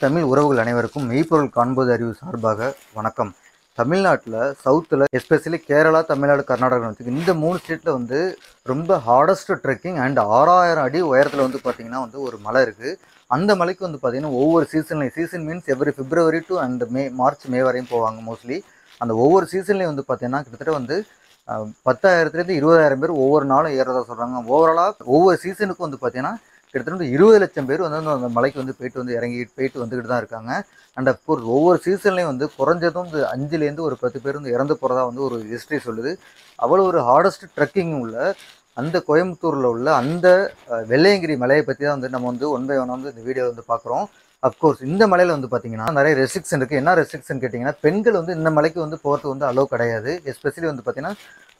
தமிழ் உறவுகள் அனைவருக்கும் மெய்ப்பொருள் காண்பது அறிவு சார்பாக வணக்கம். தமிழ்நாட்டில் சவுத்தில் எஸ்பெஷலி கேரளா, தமிழ்நாடு, கர்நாடகா இந்த 3 ஸ்டேட்டில் வந்து ரொம்ப ஹார்டஸ்ட் ட்ரெக்கிங் அண்ட் 6000 அடி உயரத்தில் வந்து பார்த்திங்கன்னா வந்து ஒரு மலை இருக்குது. அந்த மலைக்கு வந்து பார்த்திங்கன்னா ஒவ்வொரு season means every February to and May வரையும் போவாங்க மோஸ்ட்லி. அந்த ஒவ்வொரு சீசன்லேயும் வந்து பார்த்திங்கன்னா கிட்டத்தட்ட வந்து 10,000 to 20,000 பேர் ஒவ்வொரு நாளும் ஏறதா சொல்கிறாங்க. ஓவராலாக ஒவ்வொரு சீசனுக்கும் வந்து பார்த்திங்கன்னா கிட்டத்தட்ட 20 லட்சம் பேர் வந்து அந்த மலைக்கு வந்து போயிட்டு வந்துக்கிட்டு தான் இருக்காங்க. அண்ட் அஃப்கோர்ஸ் ஒவ்வொரு சீசன்லேயும் வந்து குறைஞ்சதும் 5லேருந்து ஒரு 10 பேர் வந்து இறந்து போகிறதா வந்து ஒரு ஹிஸ்ட்ரி சொல்லுது. அவ்வளோ ஒரு ஹார்டஸ்ட் ட்ரெக்கிங் உள்ள அந்த கோயம்புத்தூரில் உள்ள அந்த வெள்ளையங்கிரி மலையை பற்றி தான் வந்து நம்ம வந்து ஒன் பை ஒன் வந்து இந்த வீடியோ வந்து பார்க்குறோம். அஃப்கோர்ஸ் இந்த மலையில் வந்து பார்த்தீங்கன்னா நிறைய ரெஸ்ட்ரிக்ஷன் இருக்குது. என்ன ரெஸ்ட்ரிக்ஷன் கேட்டிங்கன்னா, பெண்கள் வந்து இந்த மலைக்கு வந்து போகிறது வந்து அலோவ் கிடையாது. எஸ்பெஷலி வந்து பார்த்தீங்கன்னா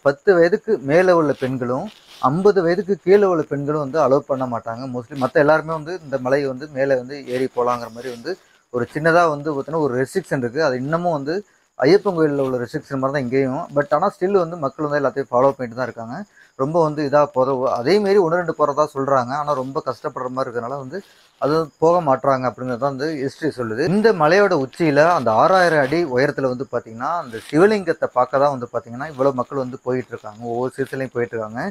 10 வயதுக்கு மேலே உள்ள பெண்களும் 50 வயதுக்கு கீழே உள்ள பெண்களும் வந்து அலோவ் பண்ண மாட்டாங்க. மோஸ்ட்லி மற்ற எல்லாருமே வந்து இந்த மலையை வந்து மேலே வந்து ஏறி போகலாங்கிற மாதிரி வந்து ஒரு சின்னதாக வந்து பார்த்தீங்கன்னா ஒரு ரெஸ்ட்ரிக்ஷன் இருக்குது. அது இன்னமும் வந்து ஐயப்பன் கோயிலில் உள்ள ரெஸ்ட்ரிக்ஷன் மாதிரி தான் இங்கேயும். பட் ஆனால் ஸ்டில் வந்து மக்கள் வந்து எல்லாத்தையும் ஃபாலோ பண்ணிட்டு தான் இருக்காங்க. ரொம்ப வந்து இதாக அதேமாரி 1-2 போகிறதா சொல்கிறாங்க. ஆனால் ரொம்ப கஷ்டப்படுற மாதிரி இருக்கிறதுனால வந்து அது போக மாட்டுறாங்க அப்படிங்கிறது தான் வந்து ஹிஸ்ட்ரி சொல்லுது. இந்த மலையோட உச்சியில் அந்த 6000 அடி உயரத்தில் வந்து பார்த்திங்கன்னா அந்த சிவலிங்கத்தை பார்க்க தான் வந்து பார்த்திங்கன்னா இவ்வளோ மக்கள் வந்து போயிட்டுருக்காங்க. ஒவ்வொரு சீசன்லையும் போயிட்டுருக்காங்க.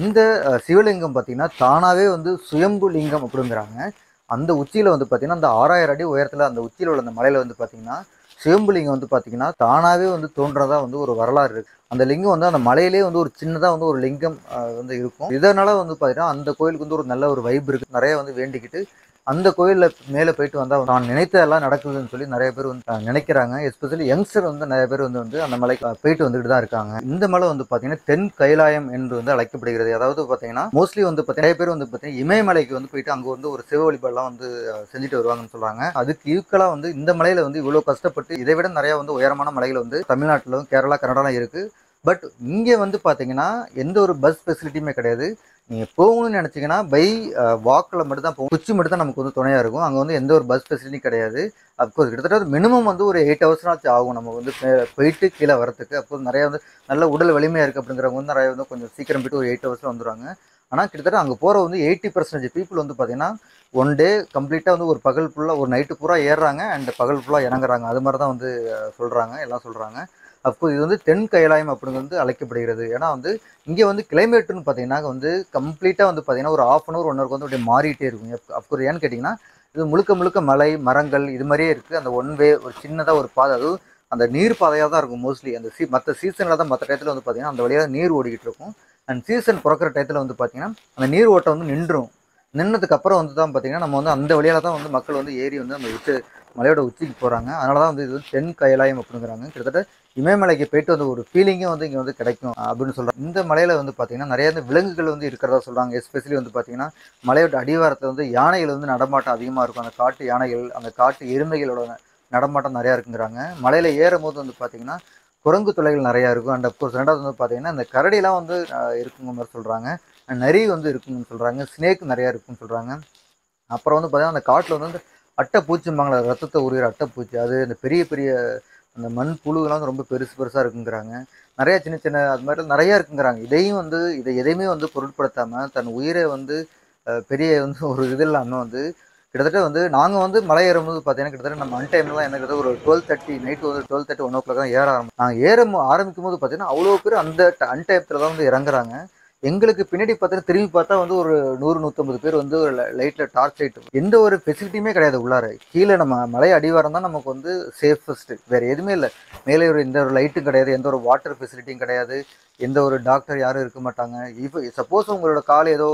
இந்த சிவலிங்கம் பார்த்திங்கன்னா தானாகவே வந்து சுயம்பு லிங்கம் அப்படிங்கிறாங்க. அந்த உச்சியில் வந்து பார்த்திங்கன்னா அந்த 6000 அடி உயரத்தில் அந்த உச்சியில் உள்ள அந்த மலையில் வந்து பார்த்திங்கன்னா சிவம்பு லிங்கம் வந்து பார்த்திங்கன்னா தானாகவே வந்து தோன்றதா வந்து ஒரு வரலாறு இருக்குது. அந்த லிங்கம் வந்து அந்த மலையிலே வந்து ஒரு சின்னதாக வந்து ஒரு லிங்கம் வந்து இருக்கும். இதனால் வந்து பார்த்திங்கன்னா அந்த கோயிலுக்கு வந்து ஒரு நல்ல ஒரு வைப் இருக்குது. நிறைய வந்து வேண்டிக்கிட்டு அந்த கோயிலில் மேலே போயிட்டு வந்தால் நான் நினைத்ததெல்லாம் நடக்குதுன்னு சொல்லி நிறைய பேர் வந்து நினைக்கிறாங்க. எஸ்பெஷலி யங்ஸ்டர் வந்து நிறைய பேர் வந்து அந்த மலைக்கு போயிட்டு வந்துட்டு தான் இருக்காங்க. இந்த மலை வந்து பார்த்தீங்கன்னா தென் கைலாயம் என்று வந்து அழைக்கப்படுகிறது. அதாவது பார்த்தீங்கன்னா மோஸ்ட்லி வந்து நிறைய பேர் வந்து பார்த்தீங்கன்னா இமயமலைக்கு வந்து போயிட்டு அங்கே வந்து ஒரு சிவ வழிபாடுலாம் வந்து செஞ்சுட்டு வருவாங்கன்னு சொல்றாங்க. அதுக்கு ஈக்குவலாக வந்து இந்த மலையில வந்து இவ்வளோ கஷ்டப்பட்டு இதை விட நிறைய வந்து உயரமான மலைகள் வந்து தமிழ்நாட்டிலும் கேரளா, கர்நாடகா இருக்கு. பட் இங்கே வந்து பார்த்தீங்கன்னா எந்த ஒரு பஸ் ஃபெசிலிட்டியுமே கிடையாது. நீங்கள் போகணும்னு நினச்சிங்கன்னா பை வாக்கில் மட்டும் தான் போகும். குச்சி மட்டும் தான் நமக்கு வந்து துணையாக இருக்கும். அங்கே வந்து எந்த ஒரு பஸ் ஃபெசிலிட்டி கிடையாது. அப்கோர்ஸ் கிட்டத்தட்ட மினிமம் வந்து ஒரு 8 ஹவர்ஸ்னாச்சும் ஆகும் நம்ம வந்து போயிட்டு கீழே வரத்துக்கு. அப்கோர்ஸ் நிறைய வந்து நல்ல உடல் வலிமையாக இருக்குது அப்படிங்கிறவங்க வந்து நிறைய வந்து கொஞ்சம் சீக்கிரம் போய்ட்டு ஒரு 8 ஹவர்ஸில் வந்துடுவாங்க. ஆனால் கிட்டத்தட்ட அங்கே போகிற வந்து 80% பீப்புள் வந்து பார்த்தீங்கன்னா ஒன் டே கம்ப்ளீட்டாக வந்து ஒரு பகல் ஃபுல்லாக ஒரு நைட்டு பூரா ஏறுறாங்க அண்ட் பகல் ஃபுல்லாக இறங்குறாங்க. அது மாதிரி தான் வந்து சொல்கிறாங்க, எல்லாம் சொல்கிறாங்க. அப்கோர்ஸ் இது வந்து தென் கைலாயம் அப்படிங்கிறது வந்து அழைக்கப்படுகிறது. ஏன்னா வந்து இங்கே வந்து கிளைமேட்டுன்னு பார்த்தீங்கன்னா வந்து கம்ப்ளீட்டாக வந்து பார்த்தீங்கன்னா ஒரு 1/2 hour 1 hour வந்து அப்படியே மாறிட்டே இருக்கும். அப்கோர்ஸ் ஏன்னு கேட்டிங்கன்னா இது முழுக்க முழுக்க மலை, மரங்கள் இது மாதிரியே இருக்குது. அந்த ஒன் வே ஒரு சின்னதாக ஒரு பாதை, அதுவும் அந்த நீர் பாதையாக தான் இருக்கும் மோஸ்ட்லி. அந்த மற்ற சீசனில் தான் மற்ற டயத்தில் வந்து பார்த்தீங்கன்னா அந்த வழியாக நீர் ஓடிக்கிட்டு இருக்கும். அண்ட் சீசன் பிறக்கிற டயத்தில் வந்து பார்த்தீங்கன்னா அந்த நீர் ஓட்டம் வந்து நின்றும். நின்னதுக்கப்புறம் வந்து தான் பார்த்தீங்கன்னா நம்ம வந்து அந்த வழியாக தான் வந்து மக்கள் வந்து ஏறி வந்து அந்த மலையோட உச்சிக்கு போகிறாங்க. அதனால தான் வந்து இது வந்து தென் கைலாயம் அப்படிங்கிறாங்க. கிட்டத்தட்ட இமயமலைக்கு போயிட்டு வந்து ஒரு ஃபீலிங்கும் வந்து இங்கே வந்து கிடைக்கும் அப்படின்னு சொல்கிறாங்க. இந்த மலையில் வந்து பார்த்திங்கன்னா நிறைய வந்து விலங்குகள் வந்து இருக்கிறதா சொல்கிறாங்க. எஸ்பெஷலி வந்து பார்த்திங்கன்னா மலையோட அடிவாரத்தில் வந்து யானைகள் வந்து நடமாட்டம் அதிகமாக இருக்கும். அந்த காட்டு யானைகள், அந்த காட்டு எருமைகளோட நடமாட்டம் நிறையா இருக்குங்கிறாங்க. மலையில் ஏறும் போது வந்து பார்த்திங்கன்னா குரங்கு தொலைகள் நிறையா இருக்கும். அண்ட் அப்கோர்ஸ் ரெண்டாவது வந்து பார்த்திங்கன்னா இந்த கரடிலாம் வந்து இருக்குங்கிற மாதிரி சொல்கிறாங்க. நரி வந்து இருக்குன்னு சொல்கிறாங்க. ஸ்னேக் நிறையா இருக்குன்னு சொல்கிறாங்க. அப்புறம் வந்து பார்த்திங்கன்னா அந்த காட்டில் வந்து அட்டைப்பூச்சிம்பாங்களா, ரத்தத்தை உரிகிற அட்டைப்பூச்சி, அது இந்த பெரிய பெரிய அந்த மண் புழுகெல்லாம் வந்து ரொம்ப பெருசாக இருக்குங்கிறாங்க. நிறையா சின்ன சின்ன அது மாதிரி நிறையா இருக்குங்கிறாங்க. இதை எதையுமே வந்து பொருட்படுத்தாமல் தன் உயிரை வந்து பெரிய வந்து ஒரு இது இல்லாமல் வந்து கிட்டத்தட்ட வந்து நாங்கள் வந்து மலை ஏறும்போது பார்த்தீங்கன்னா கிட்டத்தட்ட நம்ம அன்டைமில் தான் எனக்கு ஒரு 12:30 நைட்டு வந்து 12:30 1 o'clock தான் ஏற நாங்கள் ஆரம்பிக்கும் போது பார்த்தீங்கன்னா அவ்வளோ பேர் அந்த அன்டைமத்தில் தான் வந்து இறங்குறாங்க. எங்களுக்கு பின்னாடி பார்த்தா திரும்பி பார்த்தா வந்து ஒரு 100-150 பேர் வந்து ஒரு லைட்டில் டார்ச் லைட், எந்த ஒரு ஃபெசிலிட்டியுமே கிடையாது உள்ளார. கீழே நம்ம மலை அடிவாரம் தான் நமக்கு வந்து சேஃபஸ்ட்டு, வேறு எதுவுமே இல்லை. மேலே எந்த ஒரு லைட்டும் கிடையாது, எந்த ஒரு வாட்டர் ஃபெசிலிட்டியும் கிடையாது, எந்த ஒரு டாக்டர் யாரும் இருக்க மாட்டாங்க. இப்போ சப்போஸ் உங்களோட கால் ஏதோ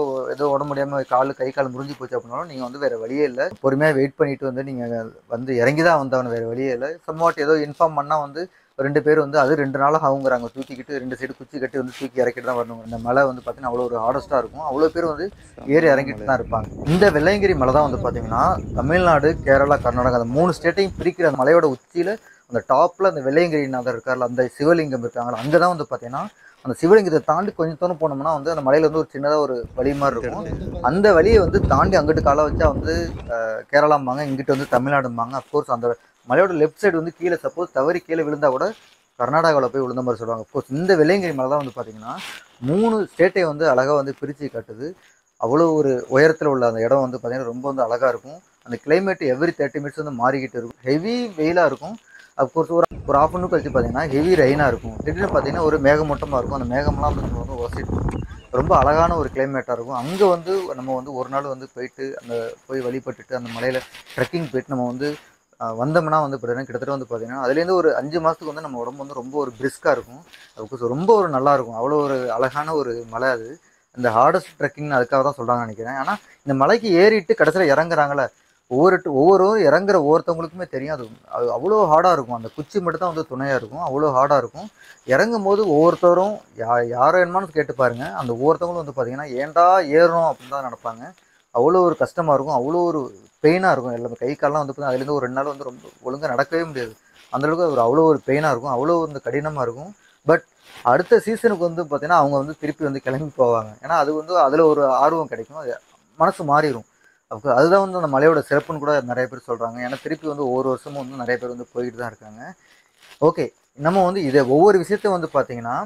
உடம்பு முடியாமல் கை கால் முறிஞ்சு போச்சு அப்படின்னாலும் நீங்கள் வந்து வேறு வழியே இல்லை, பொறுமையாக வெயிட் பண்ணிட்டு வந்து நீங்கள் வந்து இறங்கி தான் வந்தவன, வேறு வழியே இல்லை. சம்வாட் ஏதோ இன்ஃபார்ம் பண்ணால் வந்து 2 பேர் வந்து அது 2 நாளாக ஆகுங்கிறாங்க. தூக்கிக்கிட்டு 2 சைடு குச்சி கட்டி வந்து தூக்கி இறக்கிட்டு தான் வரணும். இந்த மலை வந்து பார்த்தீங்கன்னா அவ்வளோ ஒரு ஹார்டஸ்ட்டாக இருக்கும். அவ்வளோ பேர் வந்து ஏறி இறங்கிட்டு தான் இருப்பாங்க. இந்த வெள்ளையங்கிரி மலை தான் வந்து பார்த்தீங்கன்னா தமிழ்நாடு, கேரளா, கர்நாடகா அந்த 3 ஸ்டேட்டையும் பிரிக்கிற அந்த மலையோட உச்சியில் அந்த டாப்பில் அந்த வெள்ளையங்கிரிநாதர் இருக்கார்ல, அந்த சிவலிங்கம் இருக்காங்களா, அங்கே தான் வந்து பார்த்தீங்கன்னா அந்த சிவலிங்கத்தை தாண்டி கொஞ்சம் தூரம் போனோம்னா வந்து அந்த மலையில் வந்து ஒரு சின்னதாக ஒரு வழி மாதிரி இருக்கும். அந்த வழியை வந்து தாண்டி அங்கிட்டு காலை வச்சா வந்து கேரளாம்பாங்க, இங்கிட்டு வந்து தமிழ்நாடும்பாங்க. அஃப்கோர்ஸ் அந்த மலையோட லெஃப்ட் சைடு வந்து கீழே சப்போஸ் தவறி கீழே விழுந்தா கூட கர்நாடகாவில் போய் விழுந்த மாதிரி சொல்லுவாங்க. அஃப்கோர்ஸ் இந்த வெள்ளையங்கிரி மலை தான் வந்து பார்த்தீங்கன்னா 3 ஸ்டேட்டை வந்து அழகாக வந்து பிரித்து காட்டுது. அவ்வளோ ஒரு உயரத்தில் உள்ள அந்த இடம் வந்து பார்த்திங்கன்னா ரொம்ப வந்து அழகாக இருக்கும். அந்த கிளைமேட் எவ்ரி 30 மினிட்ஸ் வந்து மாறிக்கிட்டு இருக்கும். ஹெவி வெயிலாக இருக்கும். அஃப்கோர்ஸ் ஒரு ஹாஃப் அன் ஹவர் கழிச்சு பார்த்தீங்கன்னா ஹெவி ரெயினாக இருக்கும். திடீர்னு பார்த்தீங்கன்னா ஒரு மேகமூட்டமாக இருக்கும். அந்த மேகம்லாம் வந்து ஒசிட்டு ரொம்ப அழகான ஒரு கிளைமேட்டாக இருக்கும். அங்கே வந்து நம்ம வந்து ஒரு நாள் வந்து போயிட்டு போய் வழிபட்டுட்டு அந்த மலையில் ட்ரெக்கிங் போயிட்டு நம்ம வந்து வந்தோம்னா வந்து பார்த்தீங்கன்னா கிட்டத்தட்ட வந்து பார்த்தீங்கன்னா அதுலேருந்து ஒரு 5 மாதத்துக்கு வந்து நம்ம உடம்பு வந்து ரொம்ப ஒரு பிரிஸ்காக இருக்கும். அதுக்கு ரொம்ப ஒரு நல்லாயிருக்கும். அவ்வளோ ஒரு அழகான ஒரு மலை அது. இந்த ஹார்டஸ்ட் ட்ரெக்கிங்னு அதுக்காக தான் சொல்கிறாங்கன்னு நினைக்கிறேன். ஆனால் இந்த மலைக்கு ஏறிட்டு கடைசியில் இறங்குறாங்களே, ஒவ்வொருவரும் இறங்குற ஒவ்வொருத்தவங்களுக்குமே தெரியும் அது அது அவ்வளோ ஹார்டாக இருக்கும். அந்த குச்சி மட்டும் தான் வந்து துணையாக இருக்கும். அவ்வளோ ஹார்டாக இருக்கும். இறங்கும்போது ஒவ்வொருத்தரும் யாரை என்னமானு கேட்டு பாருங்க. அந்த ஒவ்வொருத்தவங்களும் வந்து பார்த்தீங்கன்னா ஏன்டா ஏறணும் அப்படின்னு தான் நினைப்பாங்க. அவ்வளோ ஒரு கஷ்டமாக இருக்கும். அவ்வளோ ஒரு பெயினாக இருக்கும். எல்லாமே கை கால்லாம் வந்து பார்த்தீங்கன்னா அதுலேருந்து ஒரு 2 நாள் வந்து ரொம்ப ஒழுங்காக நடக்கவே முடியாது. அந்தளவுக்கு அவ்வளோ ஒரு பெயினாக இருக்கும். அவ்வளோ வந்து கடினமாக இருக்கும். பட் அடுத்த சீசனுக்கு வந்து பார்த்தீங்கன்னா அவங்க வந்து திருப்பி வந்து கிளம்பி போவாங்க. ஏன்னா அது வந்து அதில் ஒரு ஆர்வம் கிடைக்கும். மனசு மாறிடும். அப்போ அதுதான் வந்து அந்த மலையோட சிறப்புன்னு கூட நிறைய பேர் சொல்கிறாங்க. ஏன்னா திருப்பி வந்து ஒவ்வொரு வருஷமும் வந்து நிறைய பேர் வந்து போயிட்டு தான் இருக்காங்க. ஓகே. நம்ம வந்து இதை ஒவ்வொரு விஷயத்தையும் வந்து பார்த்தீங்கன்னா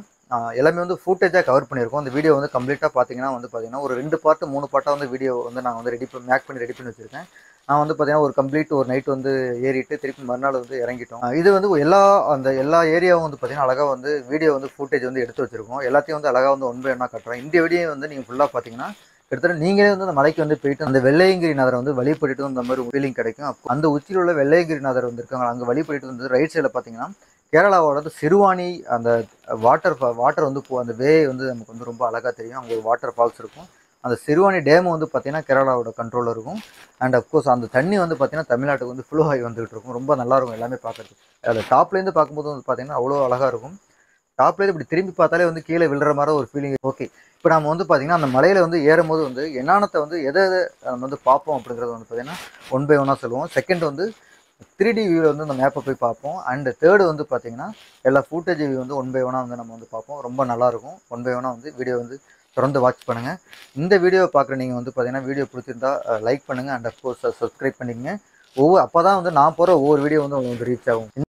எல்லாமே வந்து ஃபுட்டேஜாக கவர் பண்ணியிருக்கோம். அந்த வீடியோ வந்து கம்ப்ளீட்டாக பார்த்தீங்கன்னா வந்து பார்த்தீங்கன்னா ஒரு 2 பார்ட் 3 பார்ட்டாக வந்து வீடியோ வந்து நான் வந்து மேக் பண்ணி ரெடி பண்ணி வச்சுருக்கேன். நான் வந்து பார்த்தீங்கன்னா ஒரு கம்ப்ளீட் ஒரு நைட் வந்து ஏறிட்டு திருப்பி மறுநாள் வந்து இறங்கிட்டோம். இது வந்து எல்லா ஏரியாவும் வந்து பார்த்தீங்கன்னா அழகாக வந்து வீடியோ வந்து ஃபுட்டேஜ் வந்து எடுத்து வச்சுருக்கோம். எல்லாத்தையும் வந்து அழகாக வந்து ஒன் பை ஒன்னாக காட்டுறேன். இந்த வீடியோ வந்து நீங்கள் ஃபுல்லாக பார்த்தீங்கன்னா கிட்டத்தட்ட நீங்களே வந்து அந்த மலைக்கு வந்து போயிட்டு அந்த வெள்ளையங்கிரிநாதரை வந்து வழிபட்டுட்டு அந்த மாதிரி ஃபீலிங் கிடைக்கும். அந்த உச்சியில் உள்ள வெள்ளையங்கிரிநாதர் வந்து இருக்காங்க. அங்கே வழிபட்டுட்டு வந்து ரைட் சைடில் பார்த்தீங்கன்னா கேரளாவோட சிறுவாணி அந்த வாட்டர் வந்து அந்த வந்து நமக்கு வந்து ரொம்ப அழகாக தெரியும். அங்கே ஒரு வாட்டர் ஃபால்ஸ் இருக்கும். அந்த சிறுவாணி டேம் வந்து பார்த்தீங்கன்னா கேரளாவோட கண்ட்ரோலில் இருக்கும். அண்ட் அஃப்கோர்ஸ் அந்த தண்ணி வந்து பார்த்தீங்கன்னா தமிழ்நாட்டுக்கு வந்து ஃப்ளோ ஆகி வந்துகிட்டு இருக்கும். ரொம்ப நல்லாயிருக்கும் எல்லாமே பார்க்குறதுக்கு. அதில் டாப்லேருந்து பார்க்கும்போது வந்து பார்த்தீங்கன்னா அவ்வளோ அழகாக இருக்கும். டாப்லேருந்து இப்படி திரும்பி பார்த்தாலே வந்து கீழே விழுற மாதிரி ஒரு ஃபீலிங். ஓகே. இப்போ நம்ம வந்து பார்த்தீங்கன்னா அந்த மலையில் வந்து ஏறும்போது வந்து என்னானத்தை வந்து எதை நம்ம வந்து பார்ப்போம் அப்படிங்கிறது வந்து பார்த்தீங்கன்னா ஒன் பை ஒன்னாக சொல்லுவோம். செகண்ட் வந்து 3D வியூவில் வந்து அந்த மேப்பை போய் பார்ப்போம். அண்ட் தேர்டு வந்து பார்த்தீங்கன்னா எல்லா ஃபுட்டேஜ் வியூ வந்து ஒன் பை ஒன்னாக வந்து நம்ம வந்து பார்ப்போம். ரொம்ப நல்லாயிருக்கும். ஒன் பை ஒன்னாக வந்து வீடியோ வந்து தொடர்ந்து வாட்ச் பண்ணுங்கள். இந்த வீடியோவை பார்க்குற நீங்கள் வந்து பார்த்தீங்கன்னா வீடியோ பிடிச்சிருந்தா லைக் பண்ணுங்கள். அண்ட் அஃப்கோர்ஸ் சப்ஸ்கிரைப் பண்ணிக்கங்க. அப்போ தான் வந்து நான் போகிற ஒவ்வொரு வீடியோ வந்து உங்களுக்கு ரீச் ஆகும்.